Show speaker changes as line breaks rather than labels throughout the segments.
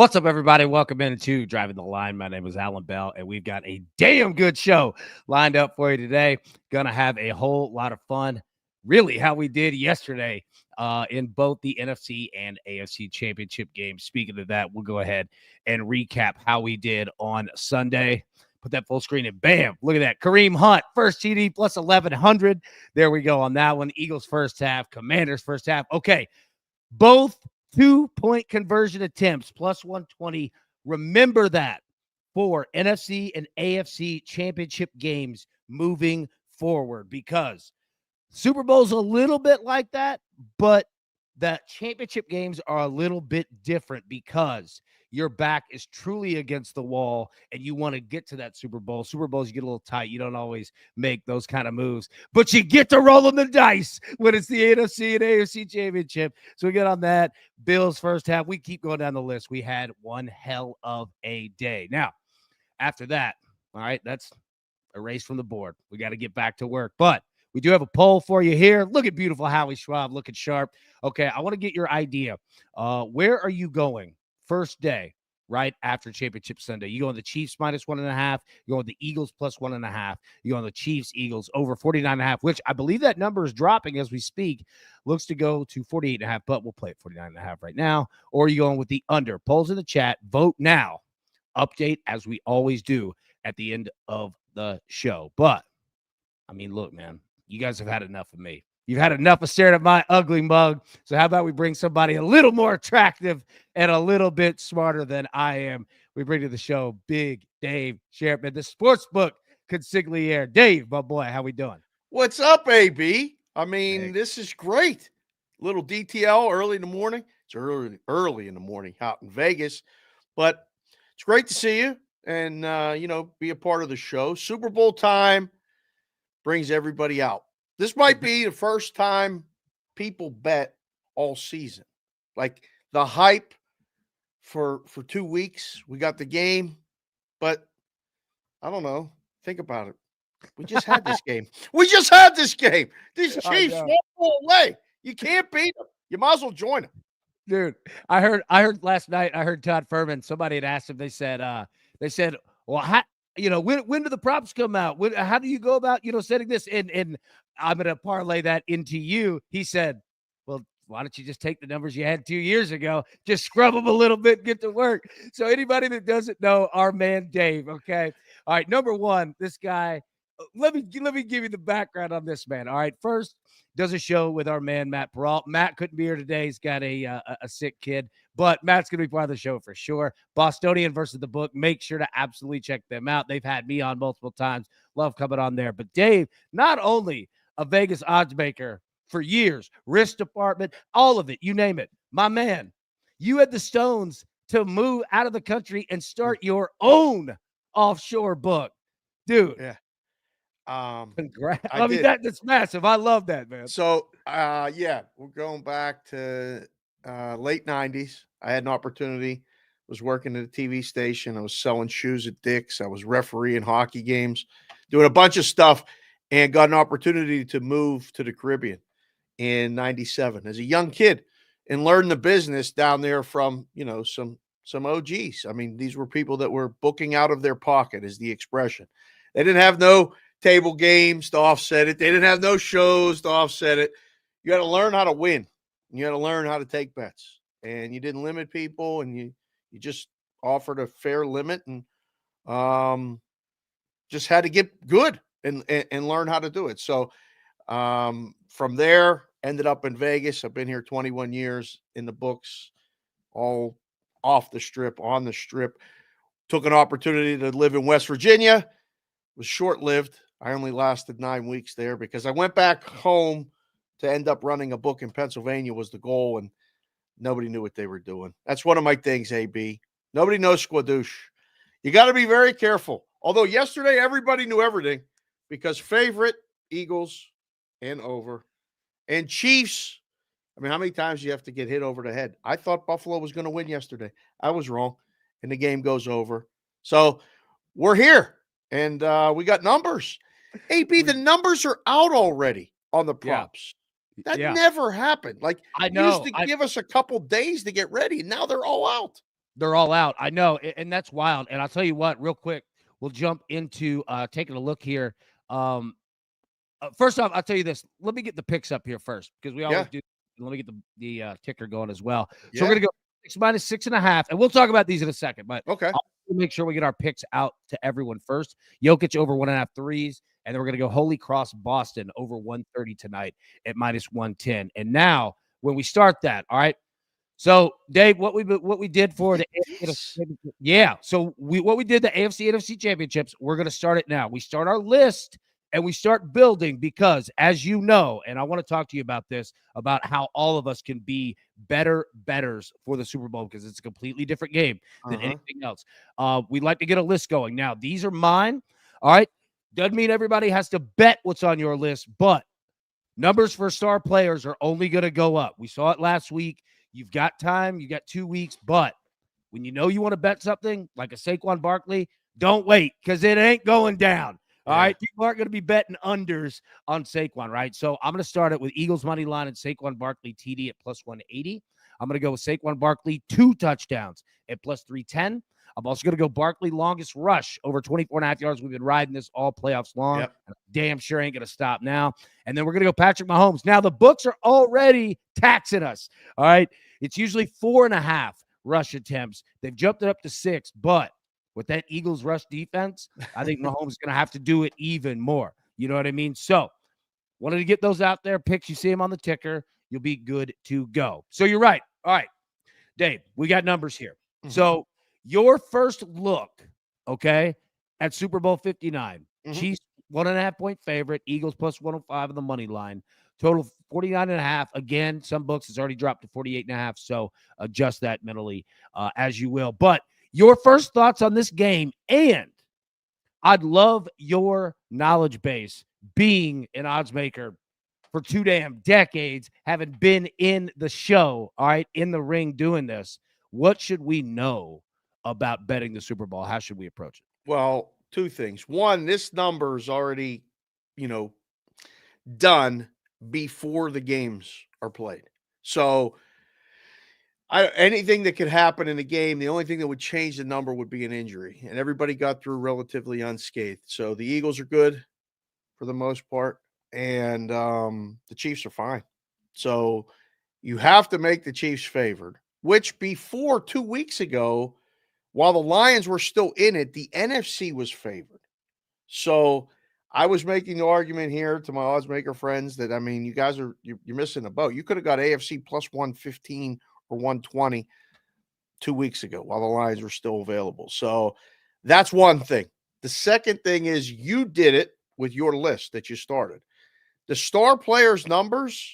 What's up, everybody? Welcome into Driving the Line. My name is Alan Bell, and we've got a damn good show lined up for you today. Gonna have a whole lot of fun, really, how we did yesterday in both the NFC and AFC championship games. Speaking of that, we'll go ahead and recap how we did on Sunday. Put that full screen and bam, look at that. Kareem Hunt, first TD plus 1,100. There we go on that one. Eagles first half, Commanders first half. Okay, both 2-point conversion attempts, plus 120. Remember that for NFC and AFC championship games moving forward, because Super Bowl's a little bit like that, but the championship games are a little bit different because your back is truly against the wall and you want to get to that Super Bowl. Super Bowls, you get a little tight. You don't always make those kind of moves, but you get to roll on the dice when it's the NFC and AFC championship. So we get on that. Bills first half. We keep going down the list. We had one hell of a day. Now, after that, all right, that's erased from the board. We got to get back to work, but we do have a poll for you here. Look at beautiful Howie Schwab looking sharp. Okay, I want to get your idea. Where are you going first day right after Championship Sunday? You go on the Chiefs minus 1.5. You go on the Eagles plus 1.5. You go on the Chiefs, Eagles over 49.5, which I believe that number is dropping as we speak. Looks to go to 48.5, but we'll play at 49.5 right now. Or you going with the under? Polls in the chat. Vote now. Update as we always do at the end of the show. But, I mean, look, man. You guys have had enough of me. You've had enough of staring at my ugly mug. So how about we bring somebody a little more attractive and a little bit smarter than I am? We bring to the show Big Dave Sharadan, the sportsbook consigliere. Dave, my boy, how we doing?
What's up, AB? I mean, This is great. Little DTL early in the morning. It's early in the morning out in Vegas, but it's great to see you and, be a part of the show. Super Bowl time brings everybody out. This might be the first time people bet all season. Like the hype for 2 weeks, we got the game, but I don't know. Think about it. We just had this game. These Chiefs won't go away. You can't beat them. You might as well join them.
Dude, I heard last night, I heard Todd Furman, somebody had asked him, they said, well, when do the props come out? How do you go about, setting this? And I'm going to parlay that into you. He said, well, why don't you just take the numbers you had 2 years ago, just scrub them a little bit, get to work. So anybody that doesn't know, our man Dave, okay? All right, number one, this guy, let me give you the background on this man. All right, first, does a show with our man Matt Peralt. Matt couldn't be here today. He's got a sick kid, but Matt's going to be part of the show for sure. Bostonian versus the book. Make sure to absolutely check them out. They've had me on multiple times. Love coming on there. But Dave, not only a Vegas odds maker for years, risk department, all of it, you name it. My man, you had the stones to move out of the country and start your own offshore book. Dude.
Yeah.
Congrats. I mean, that's massive. I love that, man.
So, we're going back to late 90s. I had an opportunity, was working at a TV station. I was selling shoes at Dick's. I was refereeing hockey games, doing a bunch of stuff, and got an opportunity to move to the Caribbean in 97 as a young kid and learn the business down there from, some OGs. I mean, these were people that were booking out of their pocket, is the expression. They didn't have no table games to offset it. They didn't have no shows to offset it. You got to learn how to win. You got to learn how to take bets. And you didn't limit people, and you just offered a fair limit, and just had to get good and learn how to do it. So from there, ended up in Vegas. I've been here 21 years in the books, all off the strip, on the strip. Took an opportunity to live in West Virginia. Was short-lived. I only lasted 9 weeks there because I went back home to end up running a book in Pennsylvania was the goal, and nobody knew what they were doing. That's one of my things, AB. Nobody knows squadoosh. You got to be very careful. Although yesterday everybody knew everything because favorite, Eagles, and over. And Chiefs, I mean, how many times do you have to get hit over the head? I thought Buffalo was going to win yesterday. I was wrong, and the game goes over. So we're here, and we got numbers. AB, the numbers are out already on the props. Yeah. That never happened. Like,
I know.
Used to give us a couple days to get ready, and now they're all out.
They're all out. I know, and that's wild. And I'll tell you what, real quick, we'll jump into taking a look here. First off, I'll tell you this. Let me get the picks up here first because we always
Yeah.
do. Let me get the ticker going as well. So
Yeah.
we're gonna go 6 minus 6.5, and we'll talk about these in a second. But
Okay.
I'll make sure we get our picks out to everyone first. Jokic over 1.5 threes, and then we're gonna go Holy Cross Boston over 130 tonight at minus 110. And now when we start that, all right. So, Dave, what we did for the AFC, so what we did the AFC NFC championships, we're going to start it now. We start our list and we start building because, as you know, and I want to talk to you about this, about how all of us can be better betters for the Super Bowl because it's a completely different game than anything else. We'd like to get a list going. Now, these are mine. All right. Doesn't mean everybody has to bet what's on your list, but numbers for star players are only going to go up. We saw it last week. You've got time. You got 2 weeks. But when you know you want to bet something like a Saquon Barkley, don't wait because it ain't going down. All right. People aren't going to be betting unders on Saquon, right? So I'm going to start it with Eagles money line and Saquon Barkley TD at plus 180. I'm going to go with Saquon Barkley 2 touchdowns at plus 310. I'm also going to go Barkley longest rush over 24.5 yards. We've been riding this all playoffs long.
Yep.
Damn sure ain't going to stop now. And then we're going to go Patrick Mahomes. Now, the books are already taxing us. All right. It's usually 4.5 rush attempts. They've jumped it up to 6. But with that Eagles rush defense, I think Mahomes is going to have to do it even more. You know what I mean? So, wanted to get those out there. Picks, you see them on the ticker. You'll be good to go. So, you're right. All right. Dave, we got numbers here. So, your first look, okay, at Super Bowl 59. Chiefs 1.5 point favorite, Eagles plus 105 on the money line. Total 49.5. Again, some books it's already dropped to 48.5. So adjust that mentally as you will. But your first thoughts on this game, and I'd love your knowledge base being an odds maker for 2 damn decades, having been in the show, all right, in the ring doing this. What should we know about betting the Super Bowl? How should we approach it?
Well, 2 things. One, this number is already, done before the games are played. So anything that could happen in the game, the only thing that would change the number would be an injury. And everybody got through relatively unscathed. So the Eagles are good for the most part. And the Chiefs are fine. So you have to make the Chiefs favored, which before 2 weeks ago, while the Lions were still in it, the NFC was favored. So I was making the argument here to my odds maker friends that, you guys you're missing a boat. You could have got AFC plus 115 or 120 2 weeks ago while the Lions were still available. So that's one thing. The second thing is you did it with your list that you started. The star players' numbers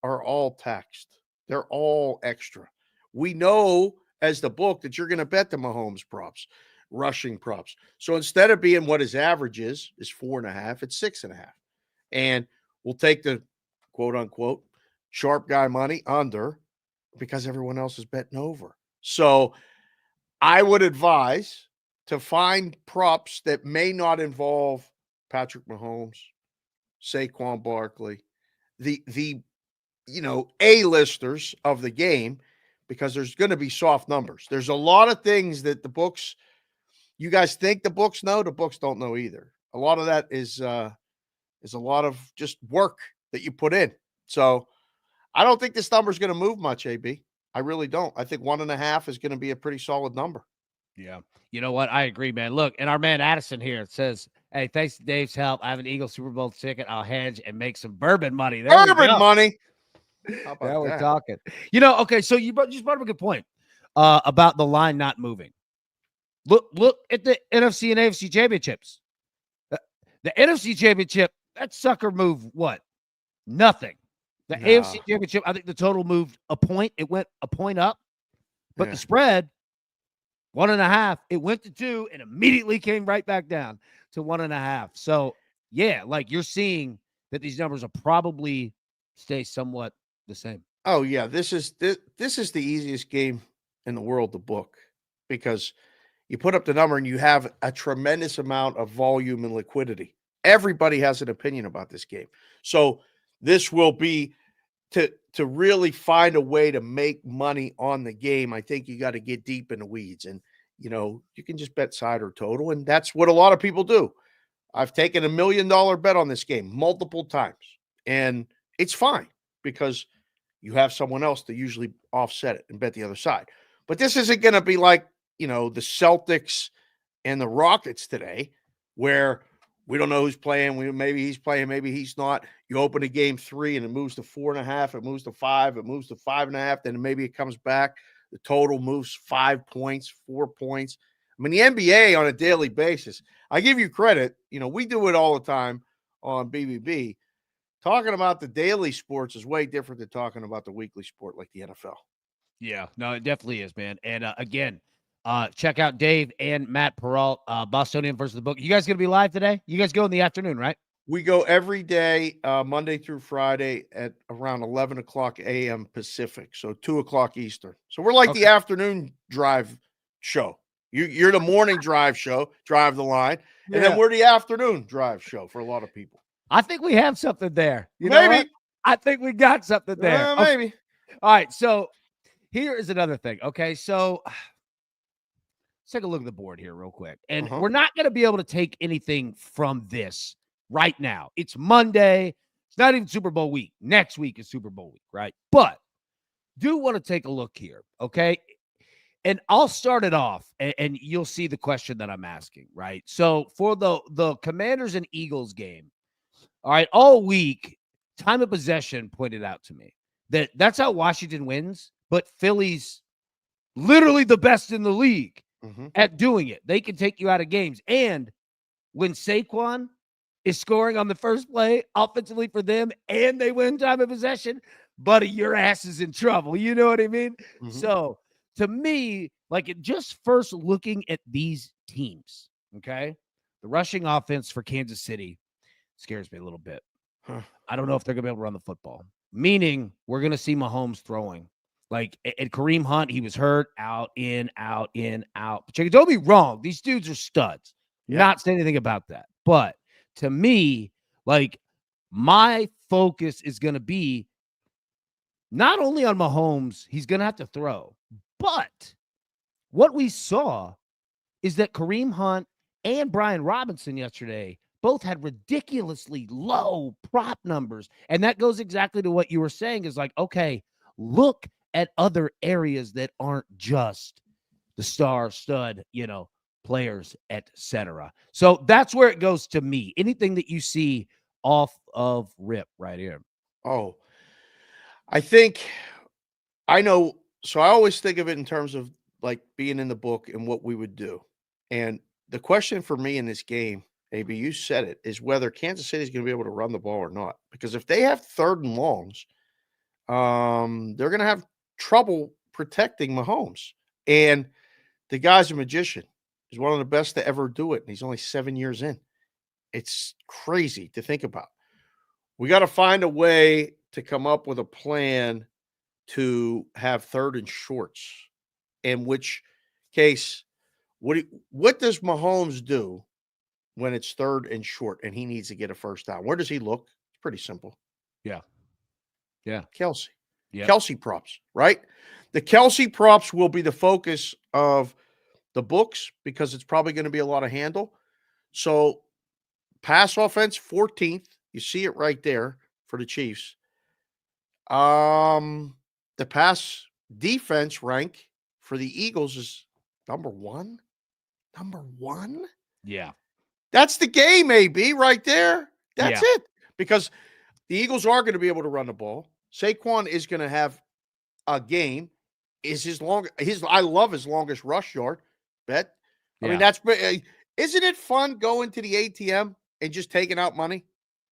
are all taxed. They're all extra. We know as the book that you're going to bet the Mahomes props, rushing props. So instead of being what his average is 4.5, it's 6.5. And we'll take the quote unquote sharp guy money under because everyone else is betting over. So I would advise to find props that may not involve Patrick Mahomes, Saquon Barkley, the A-listers of the game, because there's going to be soft numbers. There's a lot of things that the books, you guys think the books know, the books don't know either. A lot of that is a lot of just work that you put in. So I don't think this number is going to move much, AB. I really don't. I think 1.5 is going to be a pretty solid number.
Yeah. You know what? I agree, man. Look, and our man Addison here says, hey, thanks to Dave's help, I have an Eagles Super Bowl ticket. I'll hedge and make some bourbon money. There
Bourbon money.
How about we're talking. Okay, so you just brought up a good point about the line not moving. Look at the NFC and AFC championships. The NFC championship, that sucker moved what? Nothing. The AFC championship, I think the total moved a point. It went a point up, but the spread, 1.5, it went to 2 and immediately came right back down to 1.5. So yeah, like you're seeing that these numbers will probably stay somewhat the same.
Oh yeah, this is the easiest game in the world to book because you put up the number and you have a tremendous amount of volume and liquidity. Everybody has an opinion about this game. So this will be to really find a way to make money on the game, I think you got to get deep in the weeds. And you can just bet side or total, and that's what a lot of people do. I've taken $1 million bet on this game multiple times, and it's fine because you have someone else to usually offset it and bet the other side. But this isn't going to be like, the Celtics and the Rockets today, where we don't know who's playing. Maybe he's playing, maybe he's not. You open a game 3 and it moves to 4.5, it moves to 5, it moves to 5.5, then maybe it comes back. The total moves 5 points, 4 points. I mean, the NBA on a daily basis, I give you credit. We do it all the time on BBB. Talking about the daily sports is way different than talking about the weekly sport like the NFL.
Yeah, no, it definitely is, man. And again, check out Dave and Matt Peralt, Bostonian versus the Book. You guys going to be live today? You guys go in the afternoon, right?
We go every day, Monday through Friday at around 11 o'clock a.m. Pacific, so 2 o'clock Eastern. So we're like the afternoon drive show. You're the morning drive show, drive the line, and then we're the afternoon drive show for a lot of people.
I think we have something there.
Maybe.
I think we got something there.
Maybe.
Okay. All right, so here is another thing. Okay, so let's take a look at the board here real quick. And we're not going to be able to take anything from this right now. It's Monday. It's not even Super Bowl week. Next week is Super Bowl week, right? But do want to take a look here, okay? And I'll start it off, and you'll see the question that I'm asking, right? So for the Commanders and Eagles game, all right, all week, time of possession pointed out to me that's how Washington wins, but Philly's literally the best in the league at doing it. They can take you out of games. And when Saquon is scoring on the first play offensively for them and they win time of possession, buddy, your ass is in trouble. You know what I mean? So to me, like just first looking at these teams, okay, the rushing offense for Kansas City scares me a little bit. I don't know if they're going to be able to run the football, meaning we're going to see Mahomes throwing. Like at Kareem Hunt, he was hurt, out, in, out, in, out. But don't be wrong. These dudes are studs. Not saying anything about that. But to me, like my focus is going to be not only on Mahomes, he's going to have to throw, but what we saw is that Kareem Hunt and Brian Robinson yesterday both had ridiculously low prop numbers. And that goes exactly to what you were saying is like, okay, look at other areas that aren't just the star stud, players, etc. So that's where it goes to me. Anything that you see off of rip right here.
Oh, I know. So I always think of it in terms of like being in the book and what we would do. And the question for me in this game, AB, you said it, is whether Kansas City is going to be able to run the ball or not. Because if they have 3rd and longs, they're going to have trouble protecting Mahomes. And the guy's a magician. He's one of the best to ever do it. And he's only 7 years in. It's crazy to think about. We got to find a way to come up with a plan to have 3rd and shorts. In which case, what does Mahomes do when it's 3rd and short and he needs to get a first down? Where does he look? It's pretty simple.
Yeah.
Kelce. Kelce props, right? The Kelce props will be the focus of the books because it's probably going to be a lot of handle. So pass offense, 14th. You see it right there for the Chiefs. The pass defense rank for the Eagles is number 1. Number 1?
Yeah.
That's the game, AB, right there. That's it. Because the Eagles are going to be able to run the ball. Saquon is going to have a game. I love his longest rush yard bet. I mean, isn't it fun going to the ATM and just taking out money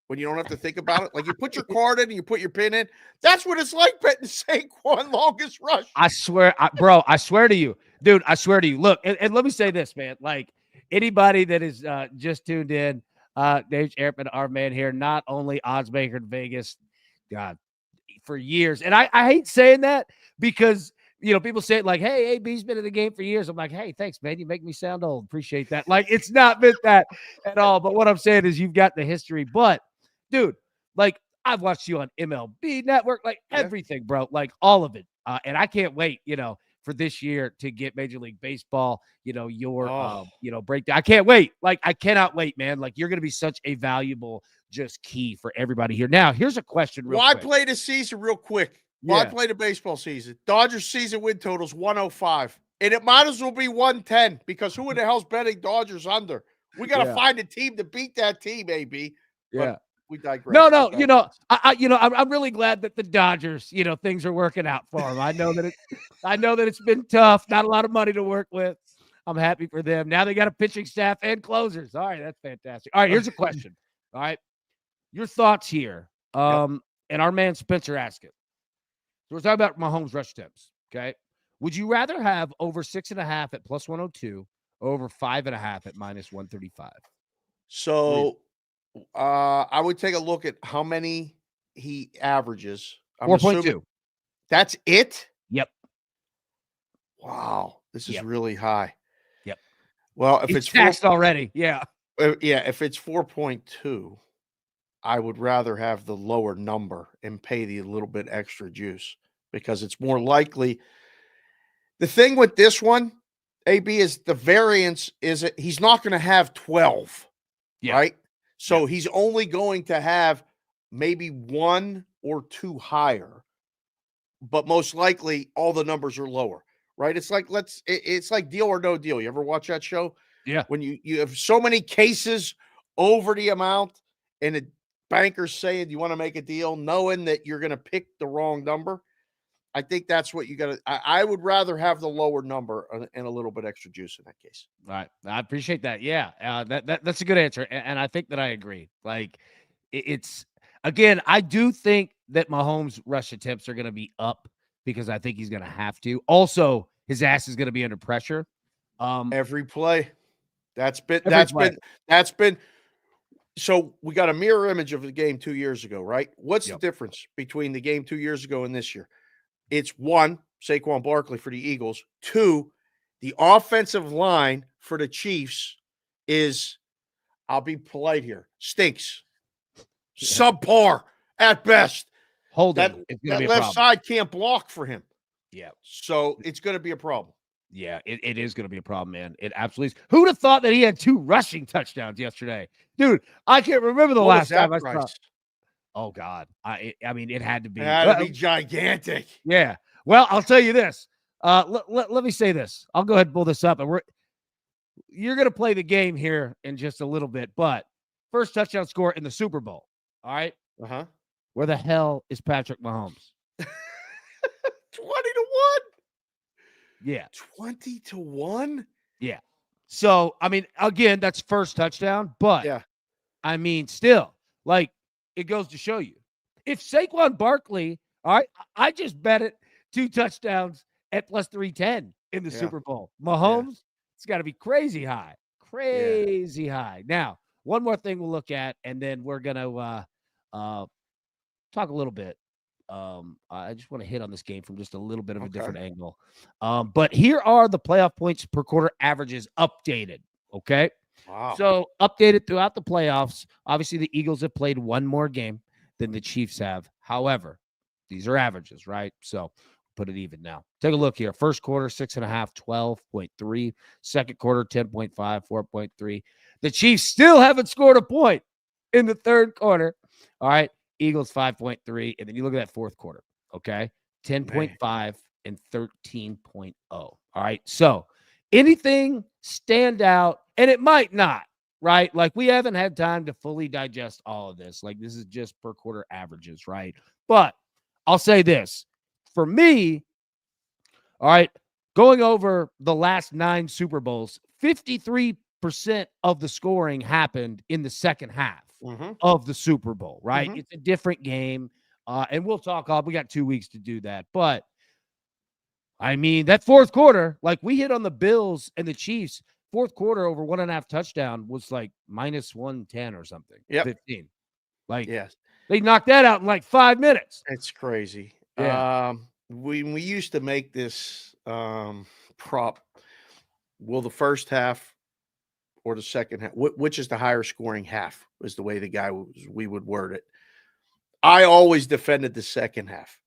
when you don't have to think about it? Like you put your card in and you put your pin in. That's what it's like betting Saquon longest rush.
I swear, bro, I swear to you, dude, I swear to you. Look, and let me say this, man. Like anybody that is just tuned in, Dave Sherman, our man here, not only odds maker in Vegas, God, for years. And I hate saying that because, people say it like, hey, AB's been in the game for years. I'm like, hey, thanks, man. You make me sound old. Appreciate that. Like, it's not meant that at all. But what I'm saying is you've got the history. But, dude, like, I've watched you on MLB Network, like
Yeah.
everything, bro, like all of it. And I can't wait, for this year to get Major League Baseball, your,
Oh,
breakdown. I can't wait. Like, I cannot wait, man. Like, you're going to be such a valuable just key for everybody here. Now, here's a question real
why
quick.
play the season real quick? Why
Yeah.
play the baseball season? Dodgers season win totals 105. And it might as well be 110 because who in the hell's betting Dodgers under? We got to
Yeah.
find a team to beat that team, AB.
Yeah.
But we digress.
No,
Go
no,
back.
I'm really glad that the Dodgers, things are working out for them. I know that it's been tough, not a lot of money to work with. I'm happy for them. Now they got a pitching staff and closers. All right, that's fantastic. All right, here's a question. All right, your thoughts here.
Yep.
And our man Spencer asked it. So we're talking about Mahomes rush attempts. Okay, would you rather have over 6.5 at plus 102, or over 5.5 at minus 135?
So I would take a look at how many he averages. I'm assuming
4.2.
that's it.
Yep.
Wow, this is
Yep.
really high.
Yep.
Well, if
It's
it's
taxed already. Yeah.
if it's 4.2, I would rather have the lower number and pay the little bit extra juice because it's more likely. The thing with this one, AB, is the variance is he's not going to have 12,
Yeah.
right? So he's only going to have maybe 1 or 2 higher, but most likely all the numbers are lower, right? It's like it's like Deal or No Deal. You ever watch that show?
Yeah.
When you have so many cases over the amount and the banker's saying you want to make a deal knowing that you're going to pick the wrong number. I think that's what you got to. I would rather have the lower number and a little bit extra juice in that case.
All right. I appreciate that. Yeah. That's a good answer. And I think that I agree. Like, it's, again, I do think that Mahomes' rush attempts are going to be up because I think he's going to have to. Also, his ass is going to be under pressure.
Every play. That's been
Every
that's
play.
been that's been so we got a mirror image of the game 2 years ago, right? What's the
Yep.
difference between the game 2 years ago and this year? It's 1, Saquon Barkley for the Eagles. 2, the offensive line for the Chiefs is, I'll be polite here, stinks. Subpar at best.
Holding is going to
That
be a
left
problem.
side can't block for him.
Yeah.
So it's going to be a problem.
Yeah, it is going to be a problem, man. It absolutely is. Who'd have thought that he had 2 rushing touchdowns yesterday? Dude, I can't remember the
What
last
was that
time I
price?
saw. Oh, God. I mean, it had to
It
be.
had to be gigantic.
Yeah. Well, I'll tell you this. Let me say this. I'll go ahead and pull this up, and you're going to play the game here in just a little bit, but first touchdown score in the Super Bowl. All right.
Uh-huh.
Where the hell is Patrick Mahomes?
20-1.
Yeah.
20-1.
Yeah. So, I mean, again, that's first touchdown, but
Yeah.
I mean, still, like, it goes to show you. If Saquon Barkley, all right, I just bet it 2 touchdowns at plus 310 in the Super Bowl. Mahomes, it's got to be crazy high. Crazy high. Now, one more thing we'll look at, and then we're going to talk a little bit. I just want to hit on this game from just a little bit of a different angle. But here are the playoff points per quarter averages updated. Okay.
Wow.
So updated throughout the playoffs. Obviously, the Eagles have played one more game than the Chiefs have. However, these are averages, right? So put it even now. Take a look here. First quarter, 6.5, 12.3. Second quarter, 10.5, 4.3. The Chiefs still haven't scored a point in the third quarter. All right. Eagles 5.3. And then you look at that fourth quarter. Okay. 10.5 and 13.0. All right. So anything stand out, and it might not, right? Like, we haven't had time to fully digest all of this. Like, this is just per quarter averages, right? But I'll say this for me. All right. Going over the last 9 Super Bowls, 53% of the scoring happened in the second half of the Super Bowl, right? It's a different game. And we'll talk we got 2 weeks to do that. But I mean, that fourth quarter, like, we hit on the Bills and the Chiefs, fourth quarter over 1.5 touchdown was like minus 110 or something. 15. Like, they knocked that out in like 5 minutes.
It's crazy.
Yeah.
We used to make this prop. Will the first half or the second half, which is the higher scoring half, was the way we would word it. I always defended the second half.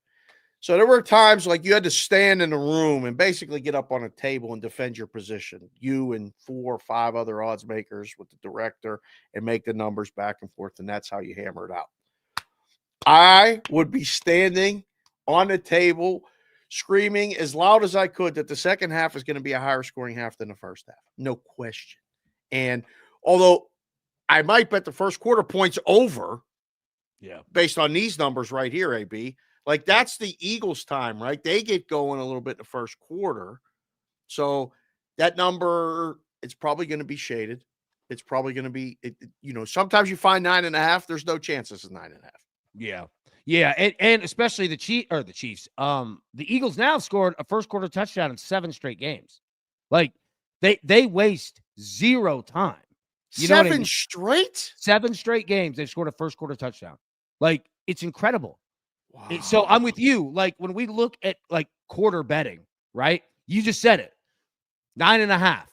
So there were times like you had to stand in a room and basically get up on a table and defend your position. You and 4 or 5 other odds makers with the director and make the numbers back and forth, and that's how you hammer it out. I would be standing on the table screaming as loud as I could that the second half is going to be a higher scoring half than the first half. No question. And although I might bet the first quarter points over based on these numbers right here, AB, like that's the Eagles' time, right? They get going a little bit in the first quarter. So that number, it's probably going to be shaded. It's probably going to be, sometimes you find 9.5. There's no chance this is 9.5.
Yeah. Yeah. And especially the Chiefs. The Eagles now have scored a first quarter touchdown in 7 straight games. Like they waste 0 time. You know what I mean? 7 straight games, they've scored a first quarter touchdown. Like, it's incredible.
Wow.
So I'm with you. Like, when we look at like quarter betting, right? You just said it. 9.5,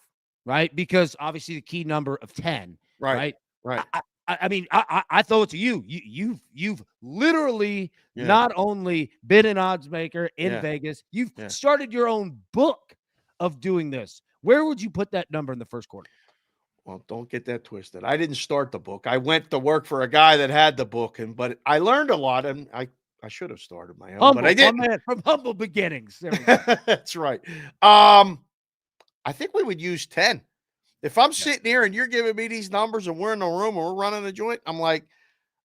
right? Because obviously the key number of 10, right?
Right.
I mean, I throw it to you. You've literally not only been an odds maker in Vegas, you've started your own book of doing this. Where would you put that number in the first quarter?
Well, don't get that twisted. I didn't start the book. I went to work for a guy that had the book, but I learned a lot, and I should have started my own, but I didn't.
Man, from humble beginnings. There we
go. That's right. I think we would use 10. If I'm sitting here and you're giving me these numbers and we're in the room and we're running a joint, I'm like,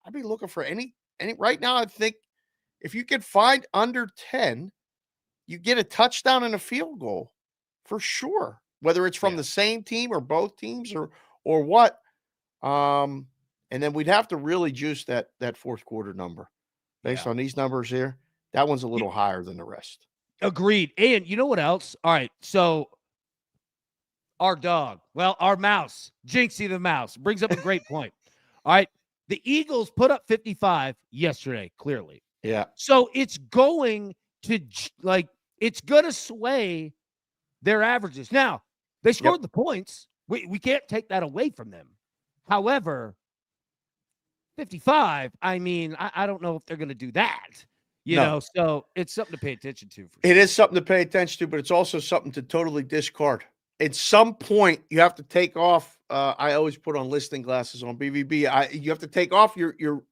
I'd be looking for any right now. I think if you could find under 10, you get a touchdown and a field goal for sure, whether it's from the same team or both teams or what. And then we'd have to really juice that fourth quarter number based on these numbers here. That one's a little higher than the rest.
Agreed. And you know what else? All right. So our mouse, Jinxie the mouse, brings up a great point. All right. The Eagles put up 55 yesterday, clearly.
Yeah.
So it's going to sway their averages. Now, they scored the points. We can't take that away from them. However, 55, I mean, I don't know if they're going to do that. You know, so it's something to pay attention to.
It is something to pay attention to, but it's also something to totally discard. At some point, you have to take off. I always put on listening glasses on BVB. You have to take off your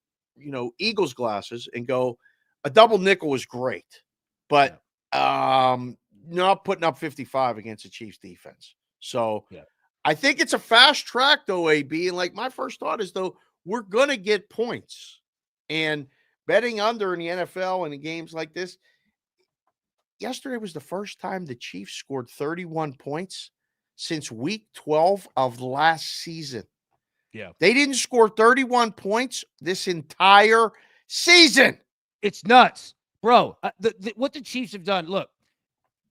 Eagles glasses and go, a double nickel is great, but not putting up 55 against the Chiefs defense. So I think it's a fast track though, AB. And like my first thought is though, we're going to get points, and betting under in the NFL and in games like this. Yesterday was the first time the Chiefs scored 31 points since week 12 of last season.
Yeah.
They didn't score 31 points this entire season.
It's nuts, bro. What the Chiefs have done. Look,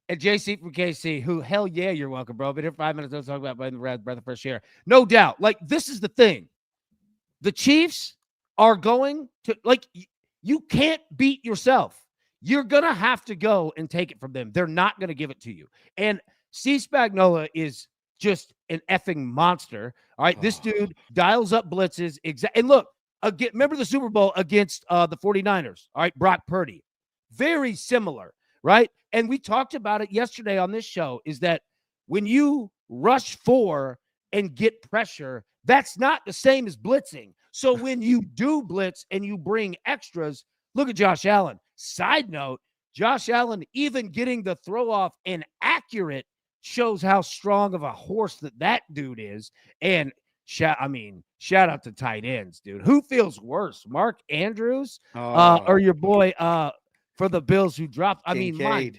and JC from KC, who, hell yeah, you're welcome, bro. But in 5 minutes, let's talk about by the breath of fresh air. No doubt. Like, this is the thing. The Chiefs are going to, like, you can't beat yourself. You're going to have to go and take it from them. They're not going to give it to you. And C. Spagnuolo is just an effing monster. All right, this dude dials up blitzes. And look, remember the Super Bowl against the 49ers, all right, Brock Purdy. Very similar, right? And we talked about it yesterday on this show, is that when you rush 4 and get pressure, that's not the same as blitzing. So when you do blitz and you bring extras, look at Josh Allen. Side note, Josh Allen even getting the throw off and accurate shows how strong of a horse that dude is. And shout out to tight ends, dude. Who feels worse, Mark Andrews or your boy for the Bills who dropped? I mean, my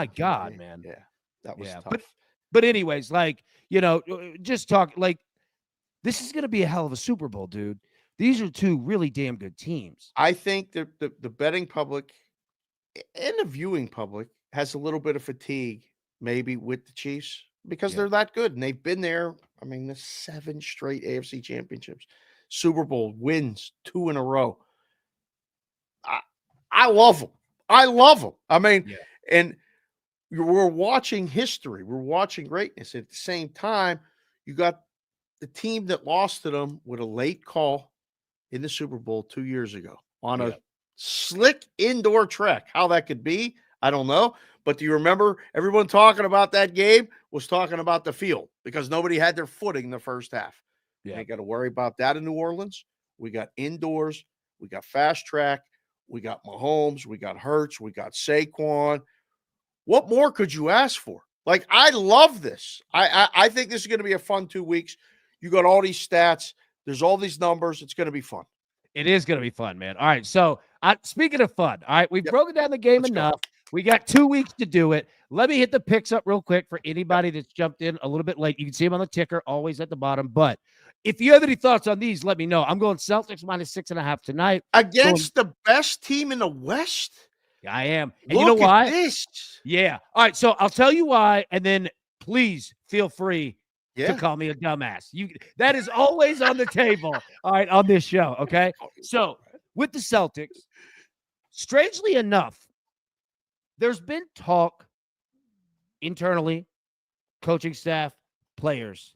God, man.
Yeah, that was tough.
But anyways, like, just talk like this is going to be a hell of a Super Bowl, dude. These are two really damn good teams.
I think the betting public and the viewing public has a little bit of fatigue maybe with the Chiefs because they're that good. And they've been there. I mean, the 7 straight AFC championships, Super Bowl wins 2 in a row. I love them. I mean, and we're watching history. We're watching greatness. At the same time, you got the team that lost to them with a late call in the Super Bowl 2 years ago on a
Yeah.
slick indoor track. How that could be, I don't know. But do you remember everyone talking about that game was talking about the field because nobody had their footing in the first half. We
Yeah.
ain't got to worry about that in New Orleans. We got indoors. We got fast track. We got Mahomes. We got Hurts. We got Saquon. What more could you ask for? Like, I love this. I think this is going to be a fun 2 weeks. You got all these stats. There's all these numbers. It's going to be fun.
It is going to be fun, man. All right. So, speaking of fun, all right, we've
Yep.
broken down the game
Let's go.
enough. We got 2 weeks to do it. Let me hit the picks up real quick for anybody that's jumped in a little bit late. You can see them on the ticker, always at the bottom. But if you have any thoughts on these, let me know. I'm going Celtics -6.5 tonight.
Against the best team in the West?
I am. And
Look
you know why?
at this.
Yeah. All right. So I'll tell you why, and then please feel free to
Yeah.
call me a dumbass. That is always on the table. All right, on this show. Okay. So with the Celtics, strangely enough, there's been talk internally, coaching staff, players.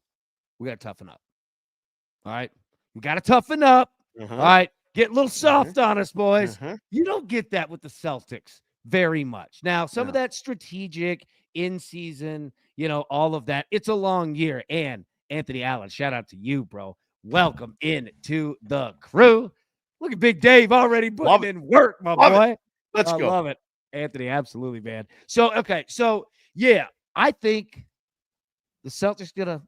We got to toughen up. All right. We got to toughen up. All right. Get a little soft on us, boys. You don't get that with the Celtics very much. Now, some of that strategic in season, all of that. It's a long year. And Anthony Allen, shout out to you, bro. Welcome in to the crew. Look at Big Dave already putting in work, my boy.
Let's go.
Love it. Anthony, absolutely, man. So, okay. So, yeah, I think the Celtics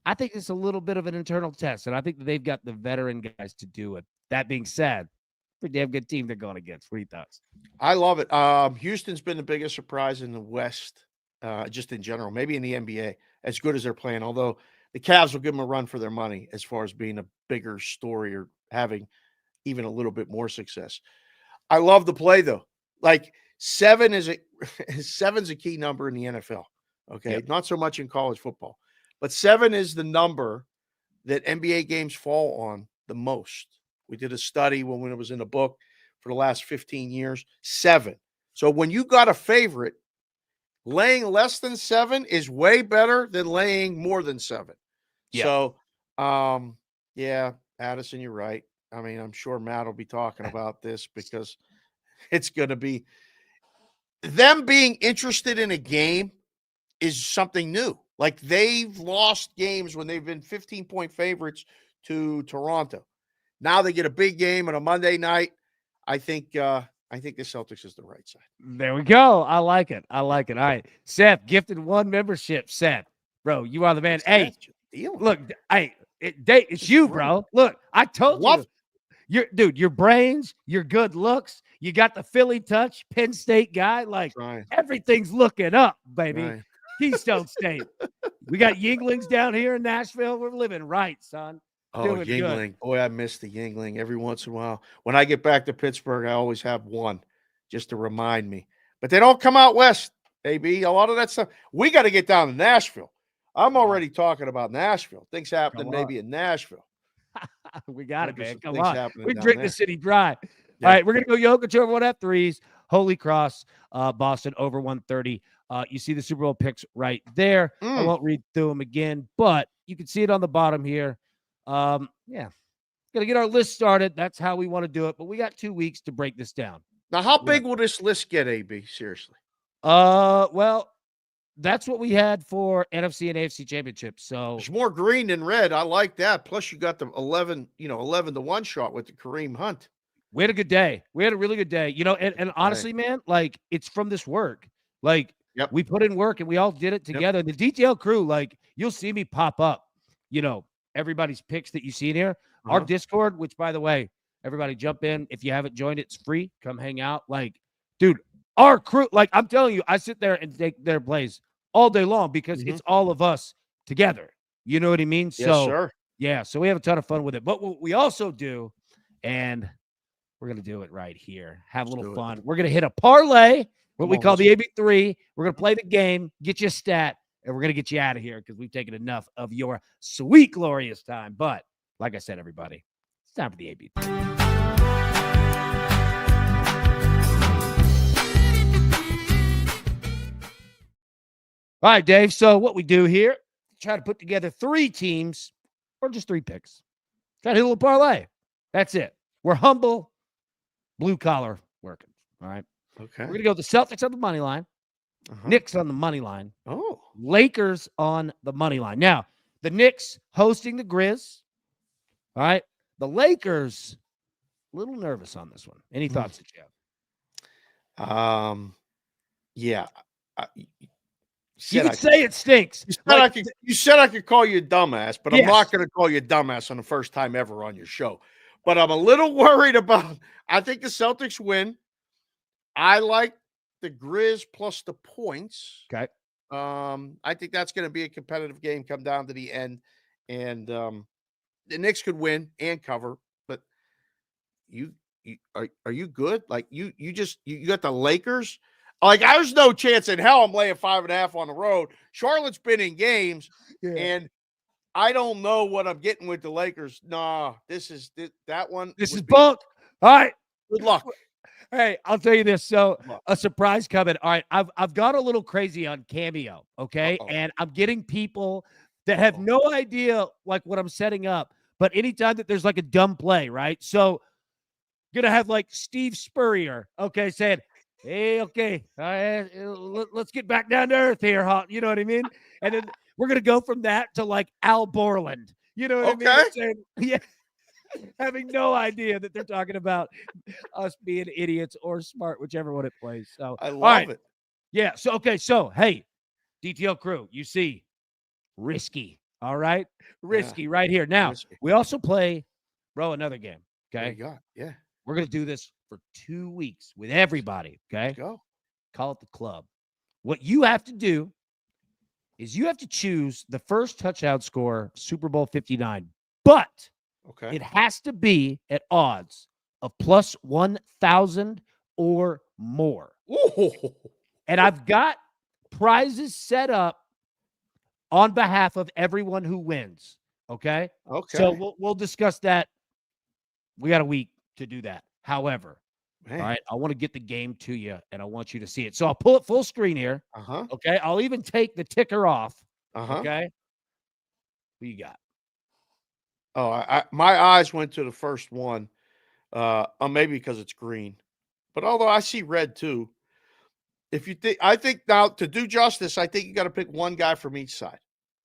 I think it's a little bit of an internal test, and I think that they've got the veteran guys to do it. That being said, pretty damn good team they're going against. What are your thoughts?
I love it. Houston's been the biggest surprise in the West, just in general, maybe in the NBA, as good as they're playing, although the Cavs will give them a run for their money as far as being a bigger story or having even a little bit more success. I love the play, though. Like, seven's a key number in the NFL, okay?
Yep.
Not so much in college football. But 7 is the number that NBA games fall on the most. We did a study when it was in a book for the last 15 years, 7. So when you got a favorite, laying less than 7 is way better than laying more than 7.
Yeah.
So, yeah, Addison, you're right. I mean, I'm sure Matt will be talking about this because it's going to be them being interested in a game is something new. Like, they've lost games when they've been 15-point favorites to Toronto. Now they get a big game on a Monday night. I think the Celtics is the right side.
There we go. I like it. All right. Seth, gifted 1 membership. Seth, bro, you are the man. Hey, look, it's you, bro. Look, I told you. Your brains, your good looks, you got the Philly touch, Penn State guy. Like, everything's looking up, baby. Keystone State. We got Yinglings down here in Nashville. We're living right, son.
Oh,
Doing
Yingling.
good.
Boy, I miss the Yingling every once in a while. When I get back to Pittsburgh, I always have one just to remind me. But they don't come out west, AB. A lot of that stuff. We got to get down to Nashville. I'm already talking about Nashville. Things happening maybe in Nashville.
We got it, man. Come on. We drink the city dry.
Yeah.
All right, we're going to go Jokic over 1F3s. Holy Cross, Boston over 130. You see the Super Bowl picks right there. I won't read through them again, but you can see it on the bottom here. Yeah. Got to get our list started. That's how we want to do it, but we got 2 weeks to break this down.
Now, how big will this list get, AB? Seriously.
Well, that's what we had for NFC and AFC championships. So
there's more green than red. I like that. Plus, you got the 11 to 1 shot with the Kareem Hunt.
We had a good day. We had a really good day. And honestly, man, like, it's from this work. Like, we put in work and we all did it together. The DTL crew, like, you'll see me pop up, everybody's picks that you see in here. Our Discord, which, by the way, everybody jump in. If you haven't joined, it's free. Come hang out. Like, dude, our crew, like, I'm telling you, I sit there and take their plays all day long because it's all of us together. You know what I mean?
Yes,
so,
sir.
Yeah, so we have a ton of fun with it. But what we also do, and we're going to do it right here, have a little fun. We're going to hit a parlay, what we call the AB3. We're going to play the game, get you a stat, and we're going to get you out of here because we've taken enough of your sweet, glorious time. But like I said, everybody, it's time for the AB3. All right, Dave. So what we do here, try to put together 3 teams or just 3 picks. Try to hit a little parlay. That's it. We're humble, blue collar working. All right.
Okay.
We're going to go the Celtics on the money line, Knicks on the money line,
Oh.
Lakers on the money line. Now, the Knicks hosting the Grizz. All right. The Lakers, a little nervous on this one. Any thoughts that you have?
Yeah.
You could say it stinks.
You said I could call you a dumbass, but I'm
Yes.
not going to call you a dumbass on the first time ever on your show. But I'm a little worried about. I think the Celtics win. I like the Grizz plus the points.
Okay.
I think that's going to be a competitive game, come down to the end, and the Knicks could win and cover. But are you good? Like you got the Lakers. Like there's no chance in hell I'm laying 5.5 on the road. Charlotte's been in games, and I don't know what I'm getting with the Lakers. Nah, that one.
This is bunk. All right.
Good luck.
Hey, I'll tell you this. So a surprise coming. All right, I've got a little crazy on Cameo, okay? And I'm getting people that have no idea like what I'm setting up. But anytime that there's like a dumb play, right? So gonna have like Steve Spurrier, okay, saying, "Hey, okay, let's get back down to earth here, huh?" You know what I mean? And then we're gonna go from that to like Al Borland. You know what I mean? Saying, yeah. Having no idea that they're talking about us being idiots or smart, whichever one it plays. So
I love it.
Yeah. So, okay. So, hey, DTL crew, you see, risky. All right. Risky right here. Now, we also play, bro, another game. Okay.
Yeah.
We're going to do this for 2 weeks with everybody. Okay.
Let's go.
Call it the club. What you have to do is you have to choose the first touchdown score, Super Bowl 59. But it has to be at odds of plus 1,000 or more.
Ooh.
And I've got prizes set up on behalf of everyone who wins. Okay. So we'll discuss that. We got a week to do that. However, all right, I want to get the game to you, and I want you to see it. So I'll pull it full screen here. Okay. I'll even take the ticker off. Okay. Who you got?
Oh, my eyes went to the first one, maybe because it's green, but although I see red too. I think now to do justice, I think you got to pick one guy from each side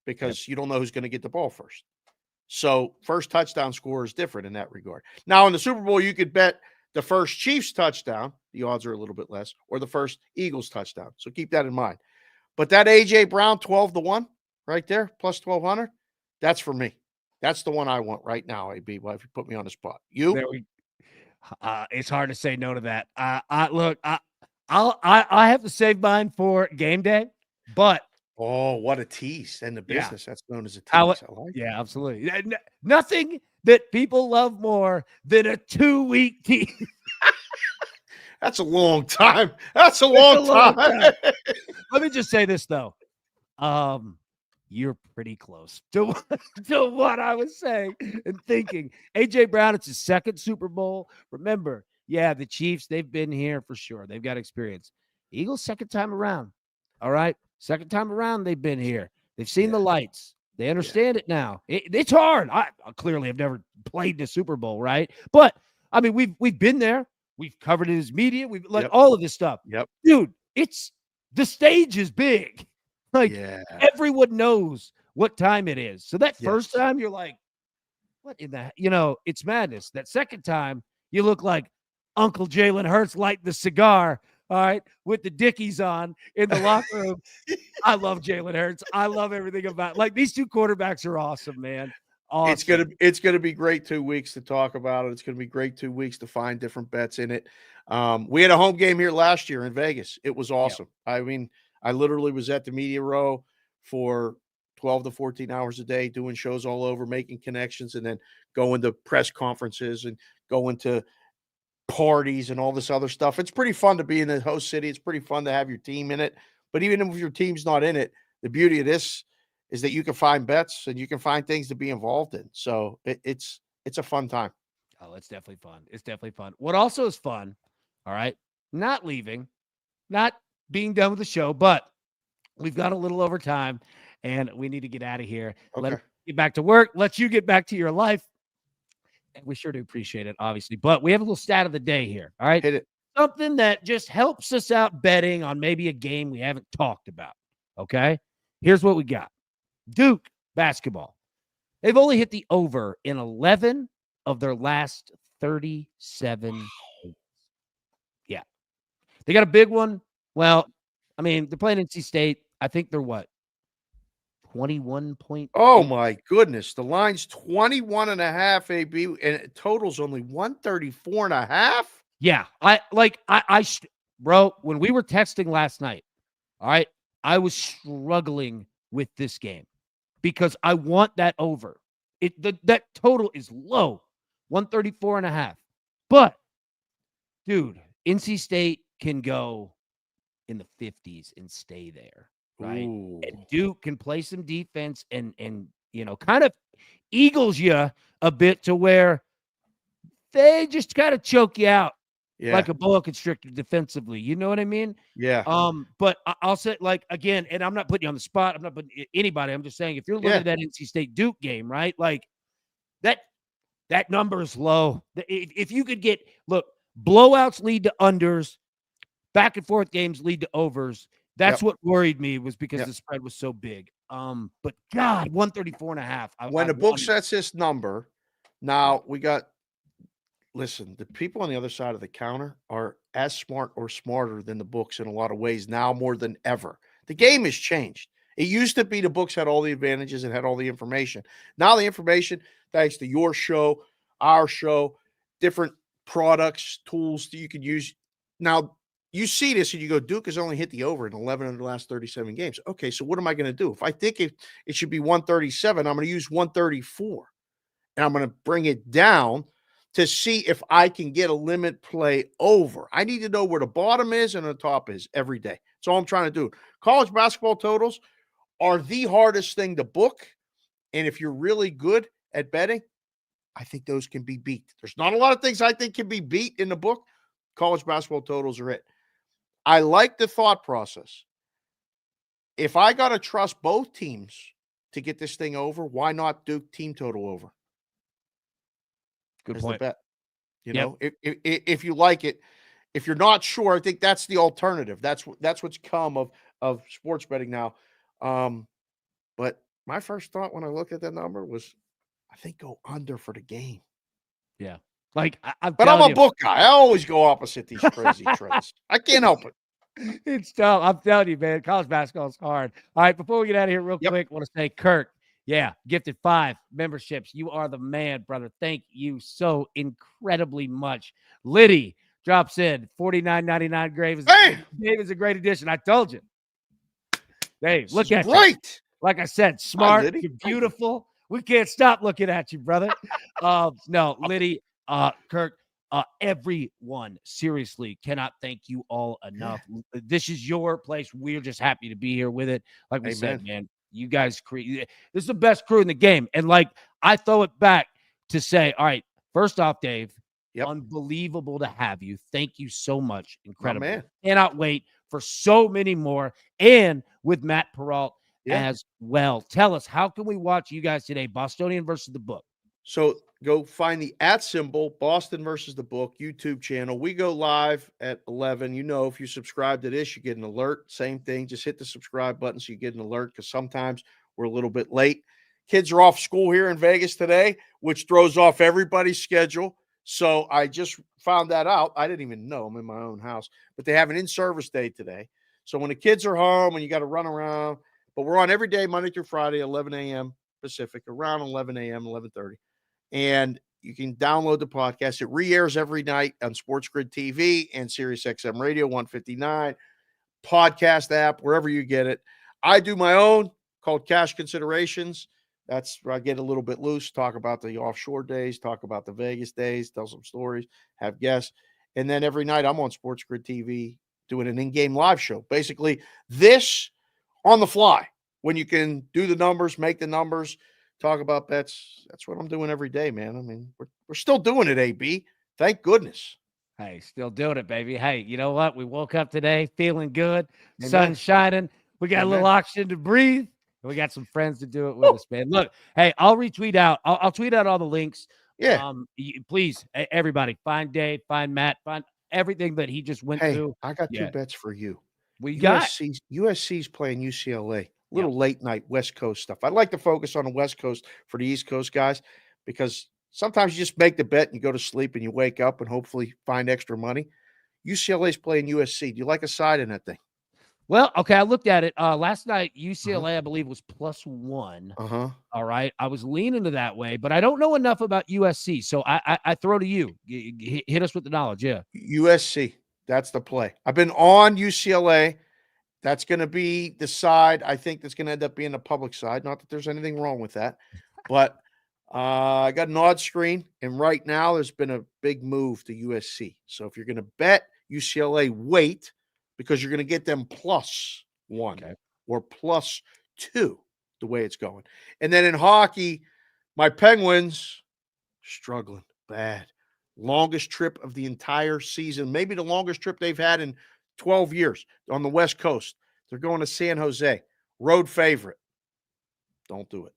because you don't know who's going to get the ball first. So first touchdown score is different in that regard. Now in the Super Bowl, you could bet the first Chiefs touchdown. The odds are a little bit less, or the first Eagles touchdown. So keep that in mind. But that AJ Brown 12-1 right there, plus 1,200, that's for me. That's the one I want right now, AB. Well, if you put me on the spot,
it's hard to say no to that. I have to save mine for game day, but
what a tease! And the business that's known as a tease.
Absolutely. Nothing that people love more than a 2-week tease.
That's a long time. That's a long time.
Let me just say this though. You're pretty close to what I was saying and thinking. AJ Brown, it's his second Super Bowl. Remember, the Chiefs, they've been here for sure. They've got experience. Eagles, second time around. All right. Second time around, they've been here. They've seen the lights. They understand it now. It's hard. I clearly have never played in a Super Bowl, right? But I mean, we've been there. We've covered it as media. We've like all of this stuff. Dude, the stage is big. Like everyone knows what time it is. So that first time you're like, what in the, it's madness. That second time you look like Uncle Jalen Hurts lighting the cigar, all right, with the Dickies on in the locker room. I love Jalen Hurts. I love everything about like these two quarterbacks are awesome, man. Awesome.
It's gonna be great 2 weeks to talk about it. It's gonna be great 2 weeks to find different bets in it. We had a home game here last year in Vegas. It was awesome. I mean, I literally was at the media row for 12 to 14 hours a day, doing shows all over, making connections, and then going to press conferences and going to parties and all this other stuff. It's pretty fun to be in the host city. It's pretty fun to have your team in it. But even if your team's not in it, the beauty of this is that you can find bets and you can find things to be involved in. So it's a fun time.
Oh, it's definitely fun. It's definitely fun. What also is fun, all right, not leaving, not being done with the show, but we've got a little over time and we need to get out of here. Let us get back to work. Let you get back to your life. We sure do appreciate it, obviously. But we have a little stat of the day here. All right.
Hit it.
Something that just helps us out betting on maybe a game we haven't talked about. Okay. Here's what we got. Duke basketball. They've only hit the over in 11 of their last 37. Yeah. They got a big one. Well, I mean, they're playing NC State. I think they're what? 21-point.
Oh my goodness. The line's 21.5 AB and it totals only 134.5.
Yeah. Bro, when we were texting last night, all right, I was struggling with this game because I want that over. That total is low, 134.5. But, dude, NC State can go in the 50s and stay there, right?
Ooh.
And Duke can play some defense and kind of eagles you a bit to where they just kind of choke you out like a boa constrictor defensively. You know what I mean?
Yeah.
But I'll say, like, again, and I'm not putting you on the spot. I'm not putting anybody. I'm just saying, if you're looking at that NC State Duke game, right? Like that number is low. If you could get, look, blowouts lead to unders, back and forth games lead to overs. That's what worried me, was because the spread was so big. But God, 134.5.
When the book sets this number, now we got, listen, the people on the other side of the counter are as smart or smarter than the books in a lot of ways now more than ever. The game has changed. It used to be the books had all the advantages and had all the information. Now the information, thanks to your show, our show, different products, tools that you can use. Now, you see this and you go, Duke has only hit the over in 11 of the last 37 games. Okay, so what am I going to do? If I think it should be 137, I'm going to use 134. And I'm going to bring it down to see if I can get a limit play over. I need to know where the bottom is and the top is every day. That's all I'm trying to do. College basketball totals are the hardest thing to book. And if you're really good at betting, I think those can be beat. There's not a lot of things I think can be beat in the book. College basketball totals are it. I like the thought process. If I got to trust both teams to get this thing over, why not Duke team total over?
Good point.
Bet. You know, if you like it, if you're not sure, I think that's the alternative. That's what's come of sports betting now. But my first thought when I looked at that number was, I think go under for the game.
Yeah. Like, I'm
a book guy. I always go opposite these crazy trends. I can't help it.
It's tough. I'm telling you, man. College basketball is hard. All right, before we get out of here real quick, I want to say, Kirk, gifted 5 memberships. You are the man, brother. Thank you so incredibly much. Liddy drops in $49.99. Dave is a great addition. I told you. Dave, look at you. Like I said, smart. You're beautiful. We can't stop looking at you, brother. No, Liddy, Kirk, everyone seriously cannot thank you all enough. This is your place. We're just happy to be here with it. Like we said, man, you guys create. This is the best crew in the game. And like, I throw it back to say, all right, first off, Dave, unbelievable to have you. Thank you so much. Incredible. Man. Cannot wait for so many more. And with Matt Peralt as well. Tell us, how can we watch you guys today? Bostonian versus the book.
So go find the @ Boston versus the book YouTube channel. We go live at 11. You know, if you subscribe to this, you get an alert. Same thing. Just hit the subscribe button so you get an alert, because sometimes we're a little bit late. Kids are off school here in Vegas today, which throws off everybody's schedule. So I just found that out. I didn't even know. I'm in my own house. But they have an in-service day today. So when the kids are home and you got to run around, but we're on every day, Monday through Friday, 11 a.m. Pacific, around 11 a.m., 11:30. And you can download the podcast. It re-airs every night on Sports Grid TV and Sirius XM Radio 159, podcast app, wherever you get it. I do my own called Cash Considerations. That's where I get a little bit loose, talk about the offshore days, talk about the Vegas days, tell some stories, have guests. And then every night I'm on Sports Grid TV doing an in-game live show. Basically, this on the fly, when you can do the numbers, make the numbers, talk about bets. That's what I'm doing every day, man. I mean, we're still doing it, AB. Thank goodness.
Hey, still doing it, baby. Hey, you know what? We woke up today feeling good, sun shining. We got a little oxygen to breathe. And we got some friends to do it with us, man. Look, hey, I'll retweet out. I'll tweet out all the links
Yeah.
Please, everybody, find Dave, find Matt, find everything that he just went
Hey,
through.
I got 2
Yeah.
bets for you.
We got
USC's playing UCLA.
Yep.
Little late night West Coast stuff. I'd like to focus on the West Coast for the East Coast guys because sometimes you just make the bet and you go to sleep and you wake up and hopefully find extra money. UCLA's playing USC. Do you like a side in that thing?
Well, okay, I looked at it last night.
Uh-huh.
UCLA, I believe, was +1.
Uh-huh.
All right, I was leaning to that way, but I don't know enough about USC, so I throw to you. Hit us with the knowledge. Yeah,
USC. That's the play. I've been on UCLA. That's going to be the side I think that's going to end up being the public side. Not that there's anything wrong with that, but I got an odd screen, and right now there's been a big move to USC. So if you're going to bet UCLA, wait because you're going to get them +1 or +2 the way it's going. And then in hockey, my Penguins struggling bad. Longest trip of the entire season, maybe the longest trip they've had in 12 years on the West Coast. They're going to San Jose. Road favorite. Don't do it.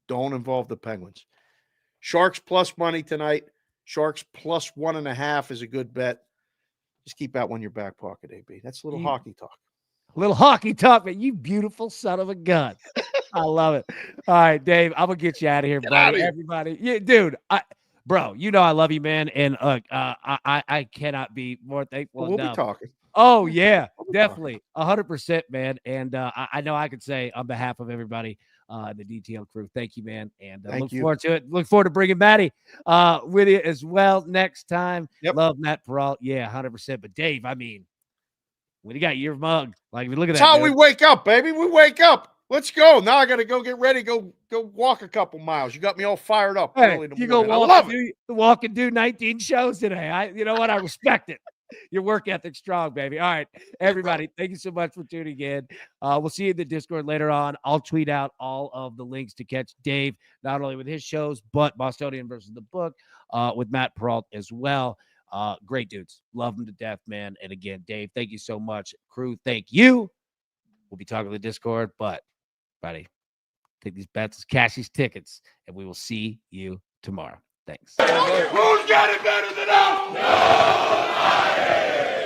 Don't involve the Penguins. Sharks plus money tonight. Sharks +1.5 is a good bet. Just keep that one in your back pocket, AB. That's a little hockey talk.
Little hockey talk, man. You beautiful son of a gun. I love it. All right, Dave, I'm gonna get you out of here, buddy. Everybody, yeah, dude. Bro, you know I love you, man, and I cannot be more thankful.
We'll be talking.
Oh yeah, definitely, 100%, man. And I know I could say on behalf of everybody, the DTL crew, thank you, man, and look forward to it. Look forward to bringing Matty with you as well next time.
Yep.
Love Matt Peralt, yeah, 100%. But Dave, I mean, when you got your mug, like look at
That's
that.
how we wake up, baby. We wake up. Let's go. Now I got to go get ready. Go walk a couple miles. You got me all fired up early in the morning. I love it.
Walk and do 19 shows today. You know what? I respect it. Your work ethic strong, baby. All right, everybody, thank you so much for tuning in. We'll see you in the Discord later on. I'll tweet out all of the links to catch Dave, not only with his shows, but Bostonian versus the book with Matt Peralt as well. Great dudes. Love them to death, man. And again, Dave, thank you so much. Crew, thank you. We'll be talking to the Discord, but buddy, take these bets, cash these tickets, and we will see you tomorrow. Thanks.
Who's got it better than us? Nobody.